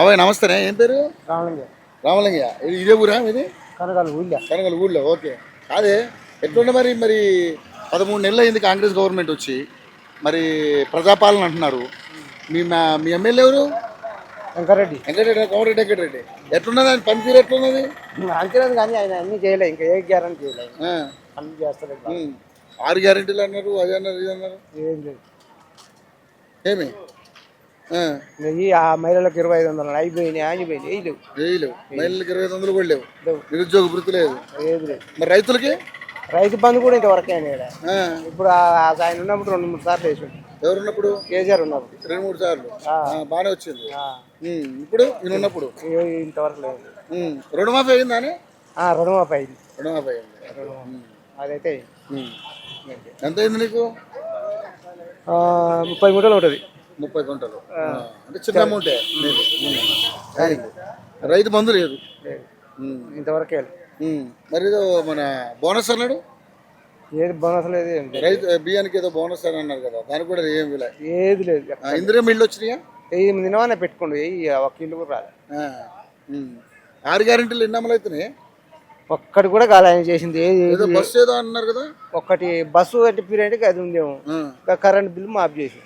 బాబాయ్ నమస్తేనే, ఏం పేరు? రామలింగ. రామలింగయ్య. ఇదే ఊరా మీది? కనకాల ఊళ్ళో. కనగల ఊళ్ళో. ఓకే. అదే ఎట్లుండే మరి 13 నెలలు అయింది కాంగ్రెస్ గవర్నమెంట్ వచ్చి, మరి ప్రజాపాలన అంటున్నారు. మీ ఎమ్మెల్యే ఎవరు? వెంకరెడ్డి. కోమరెడ్డి వెంకటరెడ్డి. ఎట్లున్నది ఆయన పనితీరు? ఎట్లున్నది? అంతేలేదు కానీ ఆయన అన్ని చేయలే, ఇంకా ఏ గ్యారంటీ చేయలేదు, అన్ని చేస్తలేదు. 6 గ్యారెంటీలు అన్నారు, అది అన్నారు, ఇది అన్నారు. ఏం లేదు. ఏమి ఆ మహిళలకు 2500 అయిపోయినాయి, ఆగిపోయినాయి. లేవు. మహిళలకు 2500 కూడా లేవు. నిరుద్యోగ వృత్తి లేదు. ఏది లేదు. మరి రైతులకి రైతు బంధు కూడా ఇంతవరకే. ఇప్పుడు ఆయన ఉన్నప్పుడు 2-3 సార్లు వేసి. ఎవరున్నప్పుడు? కేసీఆర్ ఉన్నప్పుడు 2-3 సార్లు బాగానే వచ్చింది. ఇప్పుడు ఈయన ఉన్నప్పుడు ఇంతవరకు లేదు. రుణమాఫీ అయిందని? రుణమాఫీ అయింది. రుణమాఫీ అయింది. అదైతే ఎంత అయింది నీకు? 30 గుంటలు ఉంటుంది. 30 గుంటలు అంటే చిన్న అమౌంటే. రైతు బంధు లేదు ఇంతవరకే. మరి ఏదో మన బోనస్ అన్నాడు. ఏది బోనస్ లేదు. రైతు బియ్యానికి ఏదో బోనస్ అని అన్నారు కదా, దానికి కూడా ఏం ఏది లేదు. ఇందిరా ఇల్లు వచ్చినాయా? 8 దినమనే పెట్టుకోండి, ఒక ఇల్లు కూడా రాలేదు. 6 గ్యారెంటీలు ఎన్ని అమలు అవుతున్నాయి? ఒక్కటి కూడా కాలే ఆయన చేసింది. బస్సు ఏదో అన్నారు కదా, ఒక్కటి బస్సు అంటే పీరియడ్కి అది ఉందేమో. కరెంట్ బిల్లు మాఫ్ చేసి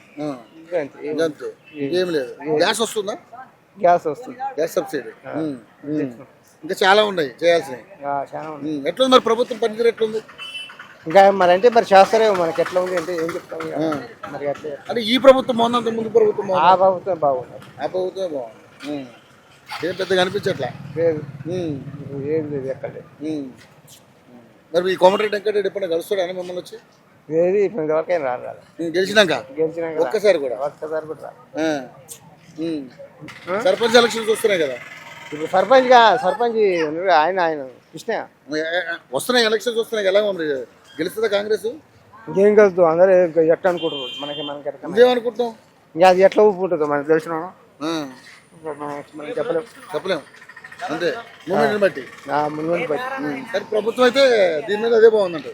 అంతే, ఇంకేం లేదు. గ్యాస్ వస్తుందా? గ్యాస్ వస్తుంది. Gas subsidy. ఇంకా చాలా ఉన్నాయి చేయాల్సినవి. ఎట్లుంది మరి ప్రభుత్వం పనితీరు ఎట్లుంది? ఇంకా మరి చేస్తారేమో, మనకి ఎట్లా ఉంది అంటే ఏం చెప్తాం మరి. అట్లా అంటే ఈ ప్రభుత్వం బాగుంది, ముందు ప్రభుత్వం ఆ ప్రభుత్వం బాగుంది. ఆ ప్రభుత్వమే బాగుంది. ఏం పెద్దగా అనిపించట్లా. లేదు, ఏం లేదు, ఎక్కడ లేదు. మరి ఈ కోమటిరెడ్డి వెంకటరెడ్డి ఎప్పుడైనా కలుస్తాడా మిమ్మల్ని వచ్చి? ఏది ఇంతవరకైనా రాదు. గెలిచినాక ఒక్కసారి కూడా రాదు. సర్పంచ్ ఎలక్షన్స్ వస్తున్నాయి కదా ఇప్పుడు సర్పంచ్ ఆయన కృష్ణ వస్తున్నాయి, ఎలక్షన్స్ వస్తున్నాయి. ఎలా మరి గెలుస్తుందా కాంగ్రెస్? ఇంకేం కలుగుతూ అందరూ ఎట్లా అనుకుంటారు, మనకి ఇంకేమనుకుంటాం. ఇంకా అది ఎట్లా ఊపు ఉంటుందో మనకు తెలిసిన మనం చెప్పలేము. అంతే, మూమెంట్ బట్టి. సరే, ప్రభుత్వం అయితే దీని మీద అదే బాగుందంట.